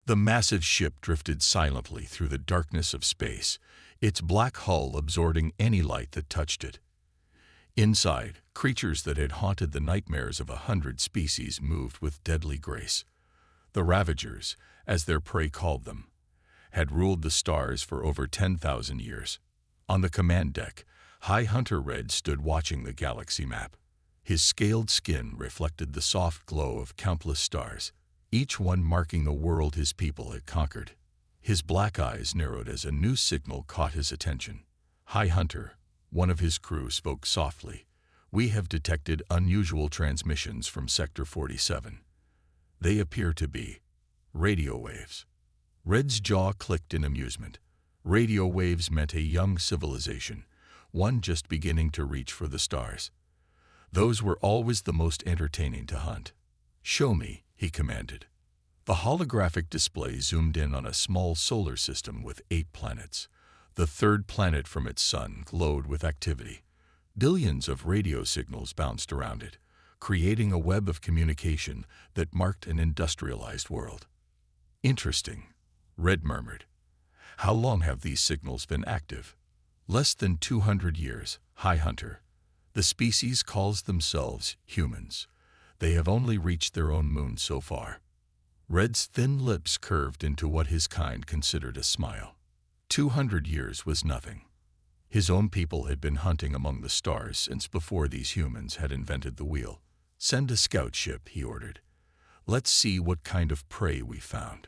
The massive ship drifted silently through the darkness of space, its black hull absorbing any light that touched it. Inside, creatures that had haunted the nightmares of 100 species moved with deadly grace. The Ravagers, as their prey called them, had ruled the stars for over 10,000 years. On the command deck, High Hunter Red stood watching the galaxy map. His scaled skin reflected the soft glow of countless stars, each one marking a world his people had conquered. His black eyes narrowed as a new signal caught his attention. "High Hunter," one of his crew spoke softly, "we have detected unusual transmissions from Sector 47. They appear to be radio waves." Red's jaw clicked in amusement. Radio waves meant a young civilization, one just beginning to reach for the stars. Those were always the most entertaining to hunt. "Show me," he commanded. The holographic display zoomed in on a small solar system with 8 planets. The third planet from its sun glowed with activity. Billions of radio signals bounced around it, creating a web of communication that marked an industrialized world. "Interesting," Red murmured. "How long have these signals been active?" "Less than 200 years, High Hunter. The species calls themselves humans. They have only reached their own moon so far." Red's thin lips curved into what his kind considered a smile. 200 years was nothing. His own people had been hunting among the stars since before these humans had invented the wheel. "Send a scout ship," he ordered. "Let's see what kind of prey we found."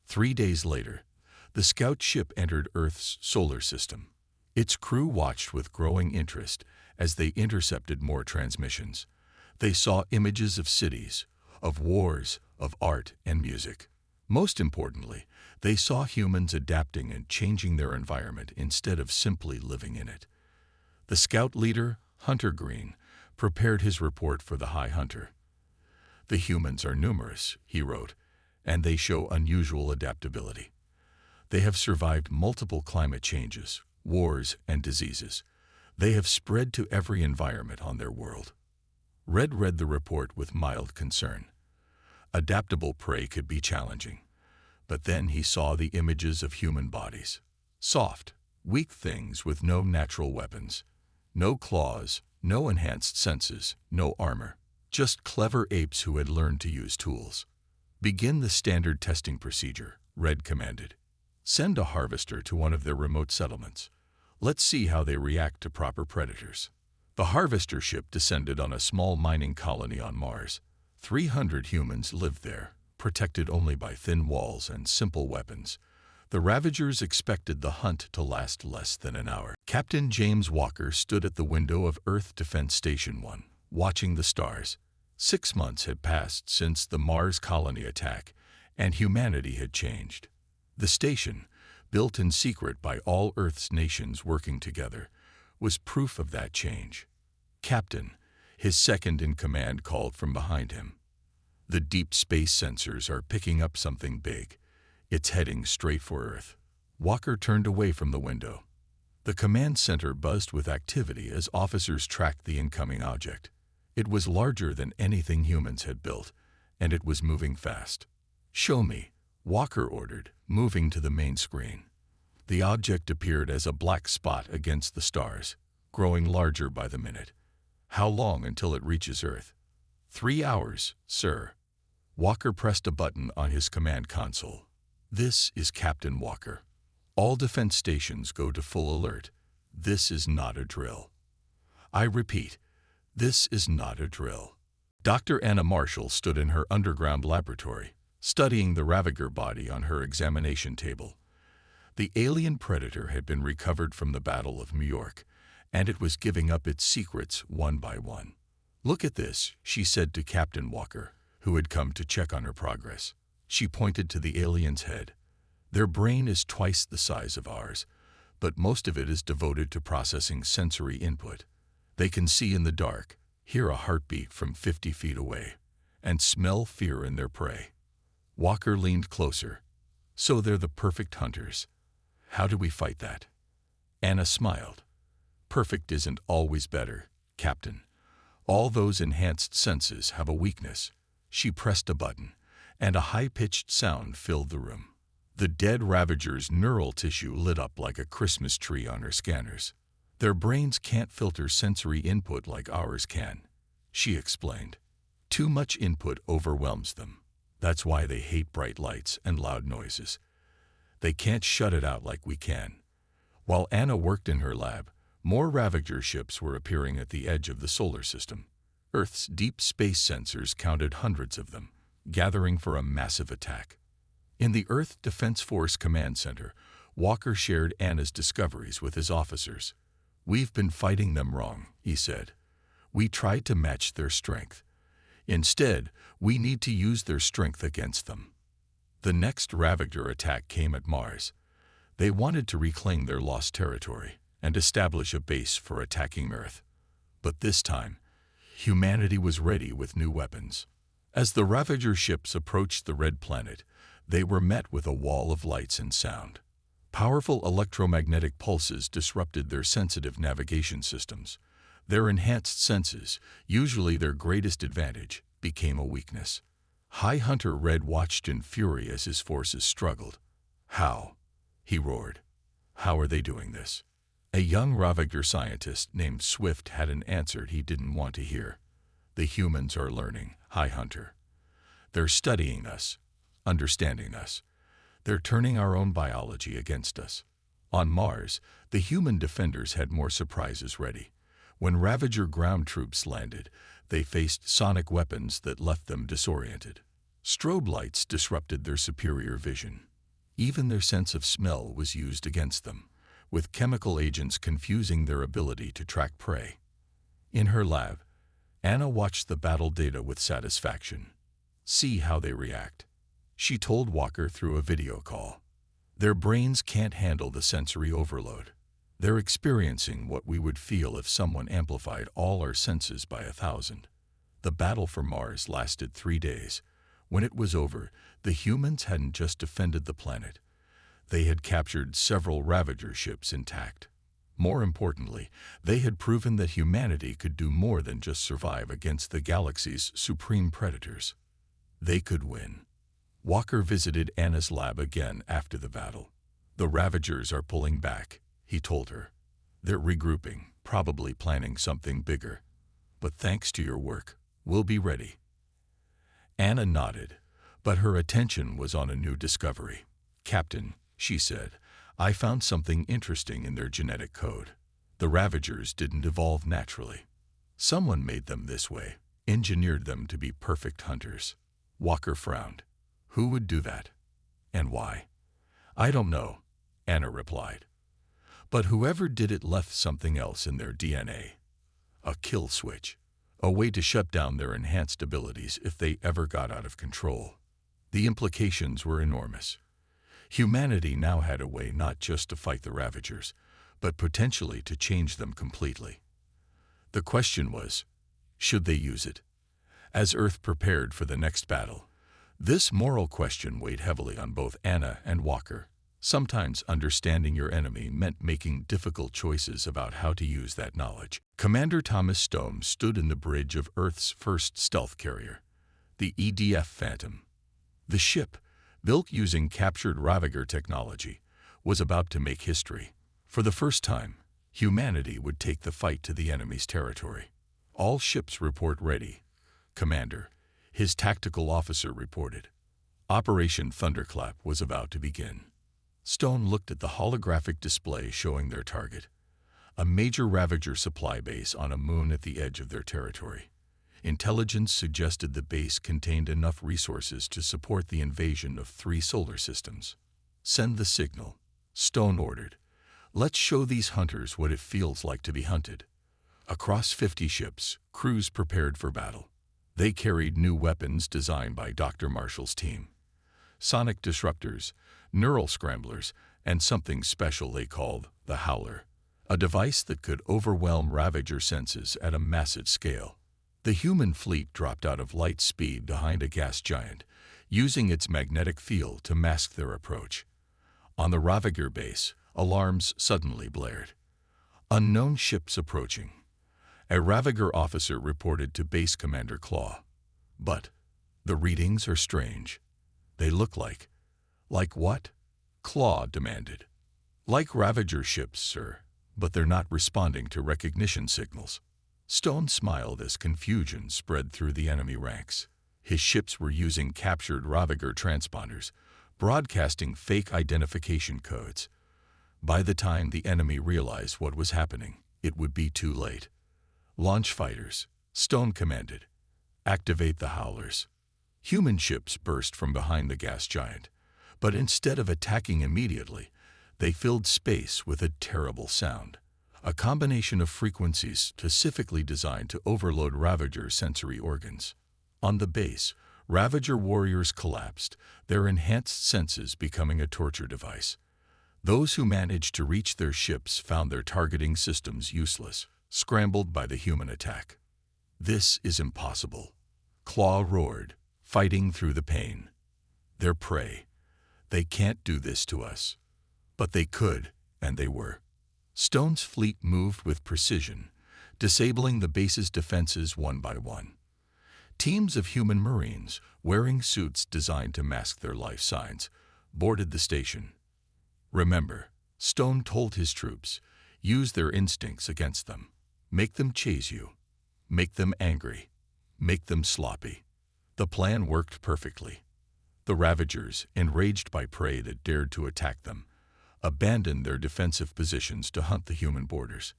3 days later, the scout ship entered Earth's solar system. Its crew watched with growing interest as they intercepted more transmissions. They saw images of cities, of wars, of art and music. Most importantly, they saw humans adapting and changing their environment instead of simply living in it. The scout leader, Hunter Green, prepared his report for the High Hunter. "The humans are numerous," he wrote, "and they show unusual adaptability. They have survived multiple climate changes, wars, and diseases. They have spread to every environment on their world." Red read the report with mild concern. Adaptable prey could be challenging. But then he saw the images of human bodies. Soft, weak things with no natural weapons. No claws, no enhanced senses, no armor. Just clever apes who had learned to use tools. "Begin the standard testing procedure," Red commanded. "Send a harvester to one of their remote settlements. Let's see how they react to proper predators." The harvester ship descended on a small mining colony on Mars. 300 humans lived there, protected only by thin walls and simple weapons. The Ravagers expected the hunt to last less than an hour. Captain James Walker stood at the window of Earth Defense Station 1, watching the stars. 6 months had passed since the Mars colony attack, and humanity had changed. The station, built in secret by all Earth's nations working together, was proof of that change. "Captain," his second-in-command called from behind him. "The deep space sensors are picking up something big. It's heading straight for Earth." Walker turned away from the window. The command center buzzed with activity as officers tracked the incoming object. It was larger than anything humans had built, and it was moving fast. "Show me," Walker ordered, moving to the main screen. The object appeared as a black spot against the stars, growing larger by the minute. "How long until it reaches Earth?" 3 hours, sir." Walker pressed a button on his command console. "This is Captain Walker. All defense stations go to full alert. This is not a drill. I repeat, this is not a drill." Dr. Anna Marshall stood in her underground laboratory, studying the Ravager body on her examination table. The alien predator had been recovered from the Battle of New York, and it was giving up its secrets one by one. "Look at this," she said to Captain Walker, who had come to check on her progress. She pointed to the alien's head. "Their brain is twice the size of ours, but most of it is devoted to processing sensory input. They can see in the dark, hear a heartbeat from 50 feet away, and smell fear in their prey." Walker leaned closer. "So they're the perfect hunters. How do we fight that?" Anna smiled. "Perfect isn't always better, Captain. All those enhanced senses have a weakness." She pressed a button, and a high-pitched sound filled the room. The dead Ravager's neural tissue lit up like a Christmas tree on her scanners. Their brains can't filter sensory input like ours can, she explained. Too much input overwhelms them. That's why they hate bright lights and loud noises. They can't shut it out like we can. While Anna worked in her lab, more Ravager ships were appearing at the edge of the solar system. Earth's deep space sensors counted hundreds of them, gathering for a massive attack. In the Earth Defense Force Command Center, Walker shared Anna's discoveries with his officers. "We've been fighting them wrong," he said. "We tried to match their strength. Instead, we need to use their strength against them." The next Ravager attack came at Mars. They wanted to reclaim their lost territory and establish a base for attacking Earth. But this time, humanity was ready with new weapons. As the Ravager ships approached the Red Planet, they were met with a wall of lights and sound. Powerful electromagnetic pulses disrupted their sensitive navigation systems. Their enhanced senses, usually their greatest advantage, became a weakness. High Hunter Red watched in fury as his forces struggled. "How?" he roared. "How are they doing this?" A young Ravager scientist named Swift had an answer he didn't want to hear. "The humans are learning, High Hunter. They're studying us, understanding us. They're turning our own biology against us." On Mars, the human defenders had more surprises ready. When Ravager ground troops landed, they faced sonic weapons that left them disoriented. Strobe lights disrupted their superior vision. Even their sense of smell was used against them, with chemical agents confusing their ability to track prey. In her lab, Anna watched the battle data with satisfaction. "See how they react," she told Walker through a video call. "Their brains can't handle the sensory overload. They're experiencing what we would feel if someone amplified all our senses by 1,000. The battle for Mars lasted 3 days. When it was over, the humans hadn't just defended the planet. They had captured several Ravager ships intact. More importantly, they had proven that humanity could do more than just survive against the galaxy's supreme predators. They could win." Walker visited Anna's lab again after the battle. "The Ravagers are pulling back," he told her. "They're regrouping, probably planning something bigger. But thanks to your work, we'll be ready." Anna nodded, but her attention was on a new discovery. "Captain," she said, "I found something interesting in their genetic code. The Ravagers didn't evolve naturally. Someone made them this way, engineered them to be perfect hunters." Walker frowned. "Who would do that? And why?" "I don't know," Anna replied. "But whoever did it left something else in their DNA. A kill switch. A way to shut down their enhanced abilities if they ever got out of control." The implications were enormous. Humanity now had a way not just to fight the Ravagers, but potentially to change them completely. The question was, should they use it? As Earth prepared for the next battle, this moral question weighed heavily on both Anna and Walker. Sometimes understanding your enemy meant making difficult choices about how to use that knowledge. Commander Thomas Stone stood in the bridge of Earth's first stealth carrier, the EDF Phantom. The ship, built using captured Ravager technology, was about to make history. For the first time, humanity would take the fight to the enemy's territory. "All ships report ready, Commander," his tactical officer reported. Operation Thunderclap was about to begin. Stone looked at the holographic display showing their target, a major Ravager supply base on a moon at the edge of their territory. Intelligence suggested the base contained enough resources to support the invasion of 3 solar systems. "Send the signal," Stone ordered. "Let's show these hunters what it feels like to be hunted." Across 50 ships, crews prepared for battle. They carried new weapons designed by Dr. Marshall's team. Sonic disruptors, neural scramblers, and something special they called the Howler, a device that could overwhelm Ravager senses at a massive scale. The human fleet dropped out of light speed behind a gas giant, using its magnetic field to mask their approach. On the Ravager base, alarms suddenly blared. "Unknown ships approaching," a Ravager officer reported to Base Commander Claw. "But the readings are strange," They look like. Like what? Claw demanded. Like Ravager ships, sir, but they're not responding to recognition signals. Stone smiled as confusion spread through the enemy ranks. His ships were using captured Ravager transponders, broadcasting fake identification codes. By the time the enemy realized what was happening, it would be too late. Launch fighters, Stone commanded. Activate the howlers. Human ships burst from behind the gas giant, but instead of attacking immediately, they filled space with a terrible sound, a combination of frequencies specifically designed to overload Ravager's sensory organs. On the base, Ravager warriors collapsed, their enhanced senses becoming a torture device. Those who managed to reach their ships found their targeting systems useless, scrambled by the human attack. This is impossible. Claw roared, fighting through the pain. Their prey. They can't do this to us. But they could, and they were. Stone's fleet moved with precision, disabling the base's defenses one by one. Teams of human Marines, wearing suits designed to mask their life signs, boarded the station. Remember, Stone told his troops, use their instincts against them. Make them chase you. Make them angry. Make them sloppy. The plan worked perfectly. The Ravagers, enraged by prey that dared to attack them, abandoned their defensive positions to hunt the human boarders.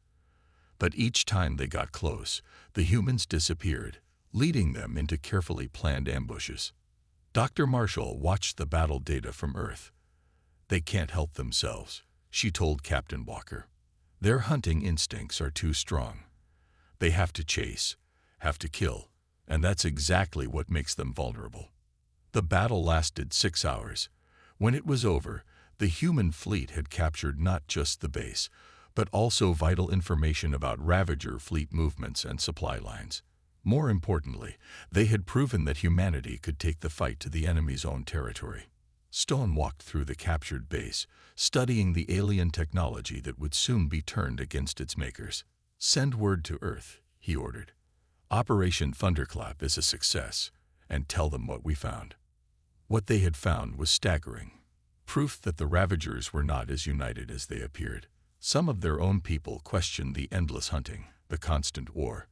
But each time they got close, the humans disappeared, leading them into carefully planned ambushes. Dr. Marshall watched the battle data from Earth. They can't help themselves, she told Captain Walker. Their hunting instincts are too strong. They have to chase, have to kill, and that's exactly what makes them vulnerable. The battle lasted 6 hours. When it was over, the human fleet had captured not just the base, but also vital information about Ravager fleet movements and supply lines. More importantly, they had proven that humanity could take the fight to the enemy's own territory. Stone walked through the captured base, studying the alien technology that would soon be turned against its makers. Send word to Earth, he ordered. Operation Thunderclap is a success, and tell them what we found. What they had found was staggering. Proof that the Ravagers were not as united as they appeared. Some of their own people questioned the endless hunting, the constant war.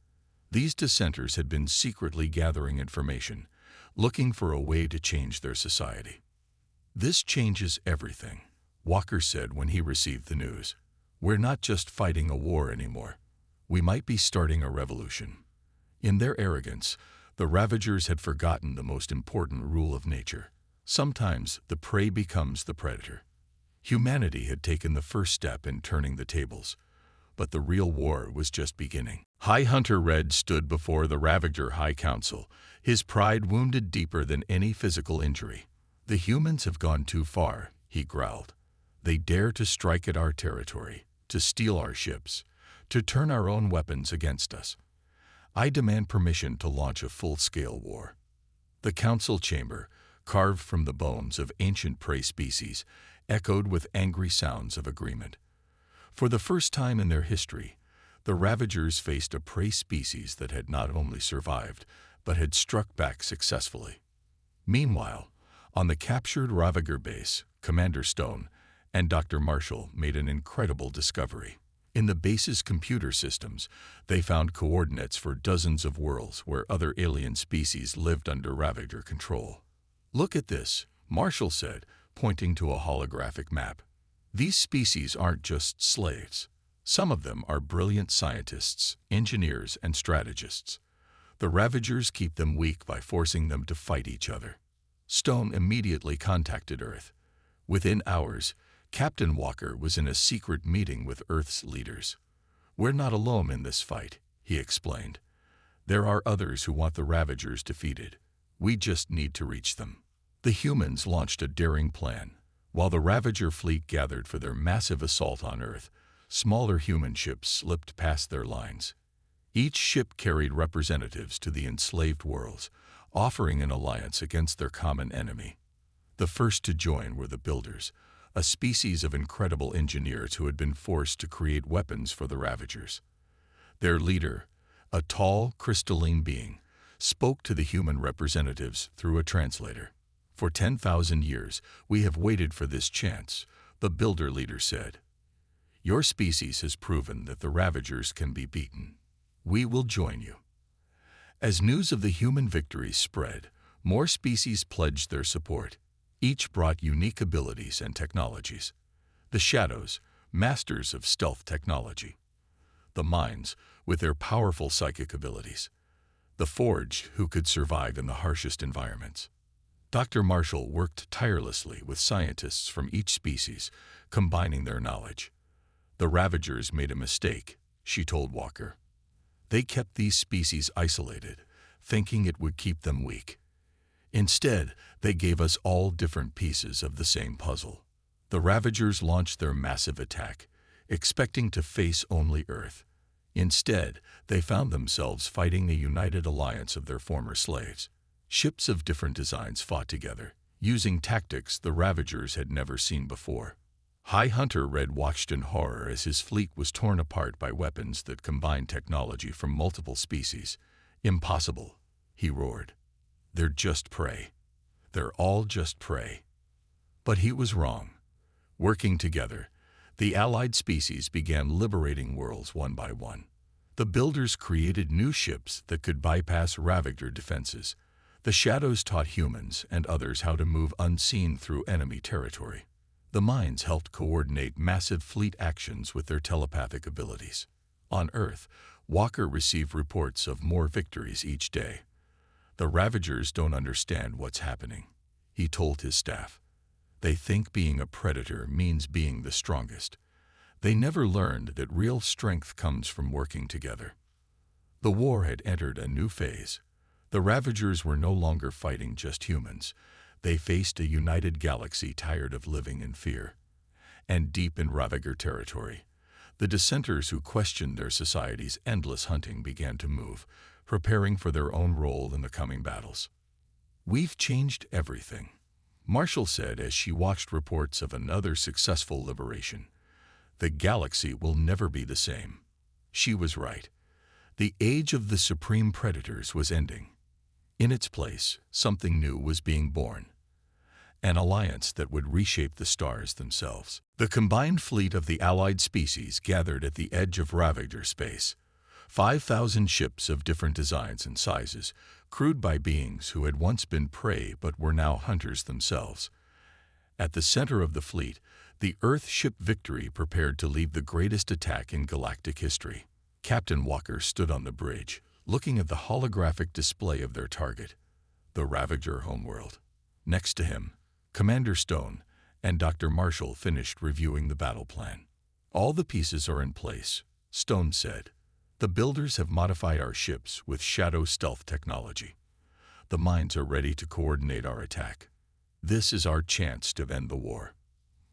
These dissenters had been secretly gathering information, looking for a way to change their society. This changes everything, Walker said when he received the news. We're not just fighting a war anymore. We might be starting a revolution. In their arrogance, the Ravagers had forgotten the most important rule of nature. Sometimes the prey becomes the predator. Humanity had taken the first step in turning the tables, but the real war was just beginning. High Hunter Red stood before the Ravager High Council, his pride wounded deeper than any physical injury. The humans have gone too far, he growled. They dare to strike at our territory, to steal our ships, to turn our own weapons against us. I demand permission to launch a full-scale war. The council chamber, carved from the bones of ancient prey species, echoed with angry sounds of agreement. For the first time in their history, the Ravagers faced a prey species that had not only survived, but had struck back successfully. Meanwhile, on the captured Ravager base, Commander Stone and Dr. Marshall made an incredible discovery. In the base's computer systems, they found coordinates for dozens of worlds where other alien species lived under Ravager control. Look at this, Marshall said, pointing to a holographic map. These species aren't just slaves. Some of them are brilliant scientists, engineers, and strategists. The Ravagers keep them weak by forcing them to fight each other. Stone immediately contacted Earth. Within hours, Captain Walker was in a secret meeting with Earth's leaders. We're not alone in this fight, he explained. There are others who want the Ravagers defeated. We just need to reach them. The humans launched a daring plan. While the Ravager fleet gathered for their massive assault on Earth, smaller human ships slipped past their lines. Each ship carried representatives to the enslaved worlds, offering an alliance against their common enemy. The first to join were the Builders, a species of incredible engineers who had been forced to create weapons for the Ravagers. Their leader, a tall, crystalline being, spoke to the human representatives through a translator. For 10,000 years, we have waited for this chance, the builder leader said. Your species has proven that the Ravagers can be beaten. We will join you. As news of the human victories spread, more species pledged their support. Each brought unique abilities and technologies. The Shadows, masters of stealth technology. The Minds, with their powerful psychic abilities. The Forged, who could survive in the harshest environments. Dr. Marshall worked tirelessly with scientists from each species, combining their knowledge. The Ravagers made a mistake, she told Walker. They kept these species isolated, thinking it would keep them weak. Instead, they gave us all different pieces of the same puzzle. The Ravagers launched their massive attack, expecting to face only Earth. Instead, they found themselves fighting a united alliance of their former slaves. Ships of different designs fought together, using tactics the Ravagers had never seen before. High Hunter Red watched in horror as his fleet was torn apart by weapons that combined technology from multiple species. Impossible, he roared. They're just prey. They're all just prey. But he was wrong. Working together, the allied species began liberating worlds one by one. The builders created new ships that could bypass Ravager defenses. The Shadows taught humans and others how to move unseen through enemy territory. The Minds helped coordinate massive fleet actions with their telepathic abilities. On Earth, Walker received reports of more victories each day. The Ravagers don't understand what's happening, he told his staff. They think being a predator means being the strongest. They never learned that real strength comes from working together. The war had entered a new phase. The Ravagers were no longer fighting just humans. They faced a united galaxy tired of living in fear. And deep in Ravager territory, the dissenters who questioned their society's endless hunting began to move, preparing for their own role in the coming battles. We've changed everything, Marshall said as she watched reports of another successful liberation. The galaxy will never be the same. She was right. The age of the supreme predators was ending. In its place, something new was being born. An alliance that would reshape the stars themselves. The combined fleet of the allied species gathered at the edge of Ravager space. 5,000 ships of different designs and sizes, crewed by beings who had once been prey but were now hunters themselves. At the center of the fleet, the Earth ship Victory prepared to lead the greatest attack in galactic history. Captain Walker stood on the bridge, looking at the holographic display of their target, the Ravager homeworld. Next to him, Commander Stone and Dr. Marshall finished reviewing the battle plan. All the pieces are in place, Stone said. The builders have modified our ships with shadow stealth technology. The Minds are ready to coordinate our attack. This is our chance to end the war.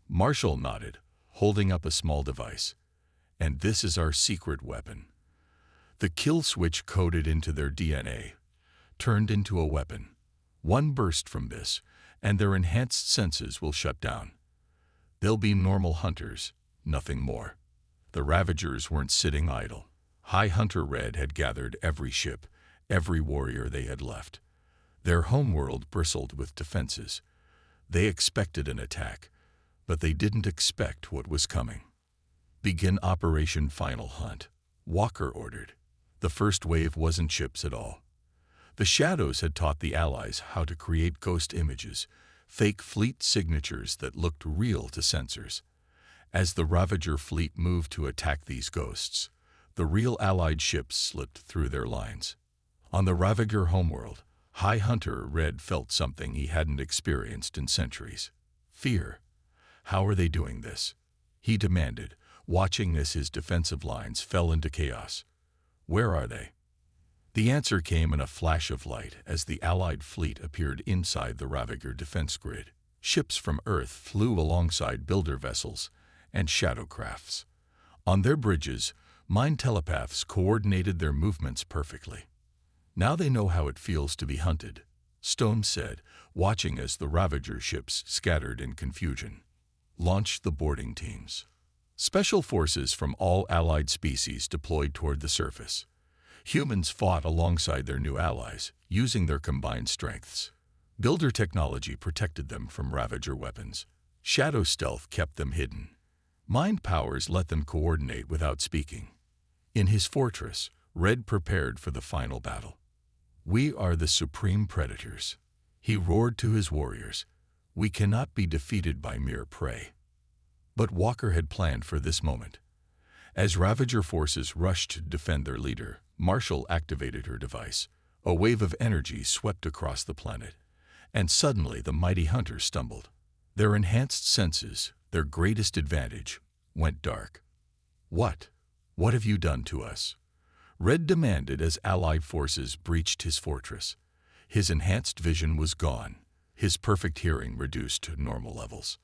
Marshall nodded, holding up a small device. And this is our secret weapon. The kill switch coded into their DNA, turned into a weapon. One burst from this, and their enhanced senses will shut down. They'll be normal hunters, nothing more. The Ravagers weren't sitting idle. High Hunter Red had gathered every ship, every warrior they had left. Their homeworld bristled with defenses. They expected an attack, but they didn't expect what was coming. Begin Operation Final Hunt, Walker ordered. The first wave wasn't ships at all. The Shadows had taught the Allies how to create ghost images, fake fleet signatures that looked real to sensors. As the Ravager fleet moved to attack these ghosts, the real Allied ships slipped through their lines. On the Ravager homeworld, High Hunter Red felt something he hadn't experienced in centuries. Fear. How are they doing this? He demanded, watching as his defensive lines fell into chaos. Where are they? The answer came in a flash of light as the Allied fleet appeared inside the Ravager defense grid. Ships from Earth flew alongside builder vessels and shadow crafts. On their bridges, mind telepaths coordinated their movements perfectly. Now they know how it feels to be hunted, Stone said, watching as the Ravager ships scattered in confusion. Launch the boarding teams. Special forces from all allied species deployed toward the surface. Humans fought alongside their new allies, using their combined strengths. Builder technology protected them from Ravager weapons. Shadow stealth kept them hidden. Mind powers let them coordinate without speaking. In his fortress, Red prepared for the final battle. "We are the supreme predators," he roared to his warriors. "We cannot be defeated by mere prey." But Walker had planned for this moment. As Ravager forces rushed to defend their leader, Marshall activated her device. A wave of energy swept across the planet, and suddenly the mighty hunters stumbled. Their enhanced senses, their greatest advantage, went dark. "What? What have you done to us?" Red demanded as Allied forces breached his fortress. His enhanced vision was gone, his perfect hearing reduced to normal levels.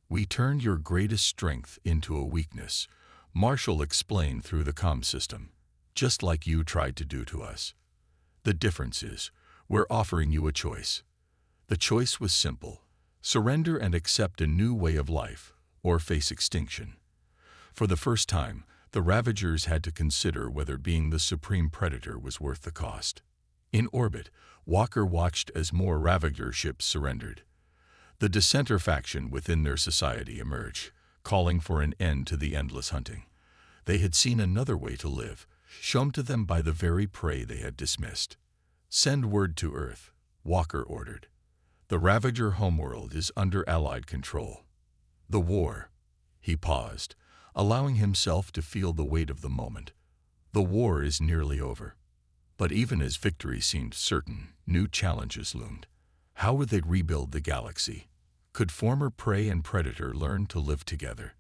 "We turned your greatest strength into a weakness," Marshall explained through the comm system, "just like you tried to do to us. The difference is, we're offering you a choice." The choice was simple: surrender and accept a new way of life, or face extinction. For the first time, the Ravagers had to consider whether being the supreme predator was worth the cost. In orbit, Walker watched as more Ravager ships surrendered. The dissenter faction within their society emerged, calling for an end to the endless hunting. They had seen another way to live, shown to them by the very prey they had dismissed. "Send word to Earth," Walker ordered. "The Ravager homeworld is under Allied control." "The war." He paused, allowing himself to feel the weight of the moment. "The war is nearly over." But even as victory seemed certain, new challenges loomed. How would they rebuild the galaxy? Could former prey and predator learn to live together?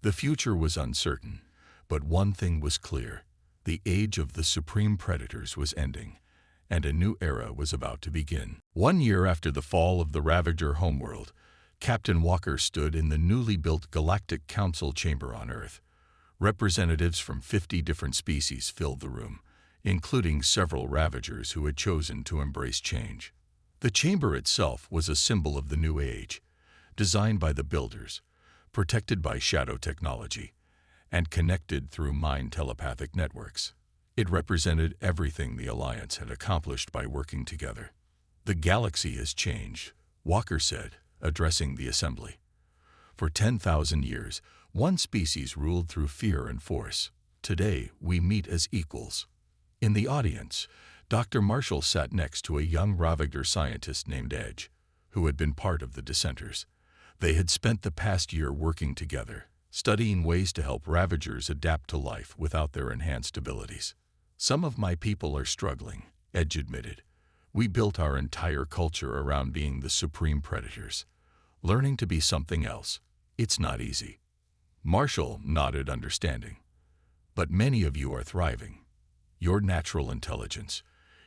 The future was uncertain, but one thing was clear: the age of the supreme predators was ending, and a new era was about to begin. 1 year after the fall of the Ravager homeworld, Captain Walker stood in the newly built Galactic Council chamber on Earth. Representatives from 50 different species filled the room, including several Ravagers who had chosen to embrace change. The chamber itself was a symbol of the new age, designed by the Builders, protected by shadow technology, and connected through mind telepathic networks. It represented everything the Alliance had accomplished by working together. "The galaxy has changed," Walker said, addressing the assembly. "For 10,000 years, one species ruled through fear and force. Today, we meet as equals." In the audience, Dr. Marshall sat next to a young Ravager scientist named Edge, who had been part of the dissenters. They had spent the past year working together, studying ways to help Ravagers adapt to life without their enhanced abilities. "Some of my people are struggling," Edge admitted. "We built our entire culture around being the supreme predators. Learning to be something else, it's not easy." Marshall nodded understanding. "But many of you are thriving. Your natural intelligence,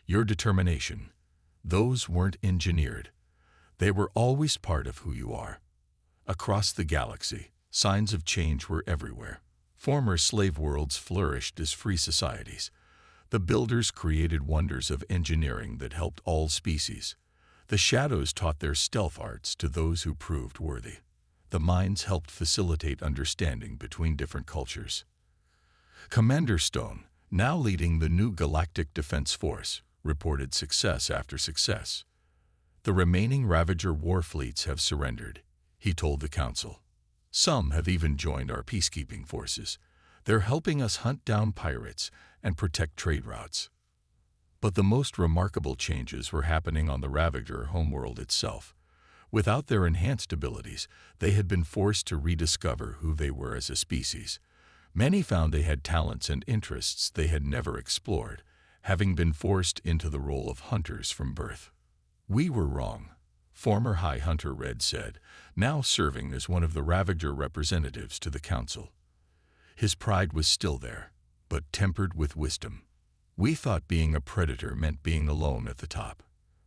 your determination, those weren't engineered. They were always part of who you are." Across the galaxy, signs of change were everywhere. Former slave worlds flourished as free societies. The Builders created wonders of engineering that helped all species. The Shadows taught their stealth arts to those who proved worthy. The Minds helped facilitate understanding between different cultures. Commander Stone, now leading the new Galactic Defense Force, reported success after success. "The remaining Ravager war fleets have surrendered," he told the Council. "Some have even joined our peacekeeping forces. They're helping us hunt down pirates and protect trade routes." But the most remarkable changes were happening on the Ravager homeworld itself. Without their enhanced abilities, they had been forced to rediscover who they were as a species. Many found they had talents and interests they had never explored, having been forced into the role of hunters from birth. "We were wrong," former High Hunter Red said, now serving as one of the Ravager representatives to the Council. His pride was still there, but tempered with wisdom. "We thought being a predator meant being alone at the top.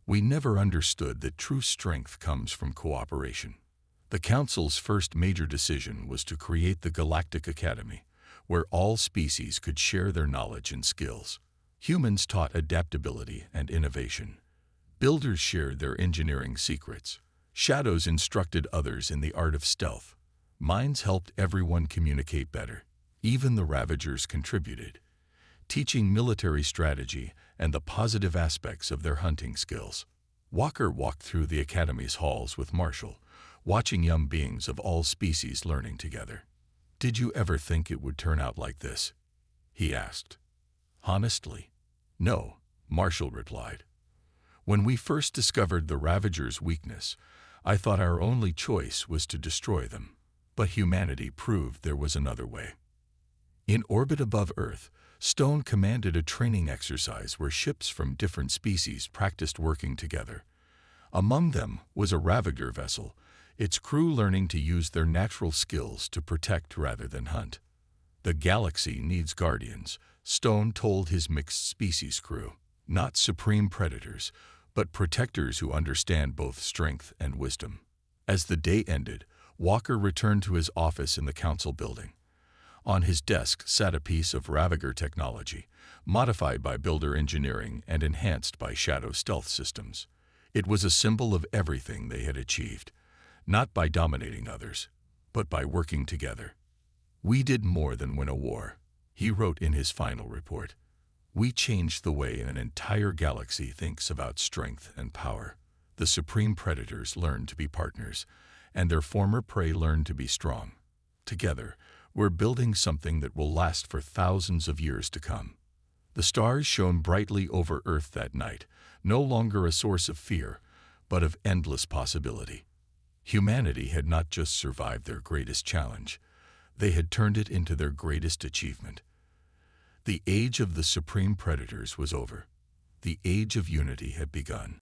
We never understood that true strength comes from cooperation." The Council's first major decision was to create the Galactic Academy, where all species could share their knowledge and skills. Humans taught adaptability and innovation. Builders shared their engineering secrets. Shadows instructed others in the art of stealth. Minds helped everyone communicate better. Even the Ravagers contributed, teaching military strategy and the positive aspects of their hunting skills. Walker walked through the Academy's halls with Marshall, watching young beings of all species learning together. "Did you ever think it would turn out like this?" he asked. "Honestly, no," Marshall replied. "When we first discovered the Ravagers' weakness, I thought our only choice was to destroy them. But humanity proved there was another way." In orbit above Earth, Stone commanded a training exercise where ships from different species practiced working together. Among them was a Ravager vessel, its crew learning to use their natural skills to protect rather than hunt. "The galaxy needs guardians," Stone told his mixed-species crew. "Not supreme predators, but protectors who understand both strength and wisdom." As the day ended, Walker returned to his office in the council building. On his desk sat a piece of Ravager technology, modified by Builder Engineering and enhanced by Shadow Stealth Systems. It was a symbol of everything they had achieved, not by dominating others, but by working together. "We did more than win a war," he wrote in his final report. "We changed the way an entire galaxy thinks about strength and power. The supreme predators learned to be partners, and their former prey learned to be strong. Together, we're building something that will last for thousands of years to come." The stars shone brightly over Earth that night, no longer a source of fear, but of endless possibility. Humanity had not just survived their greatest challenge, they had turned it into their greatest achievement. The age of the supreme predators was over. The age of unity had begun.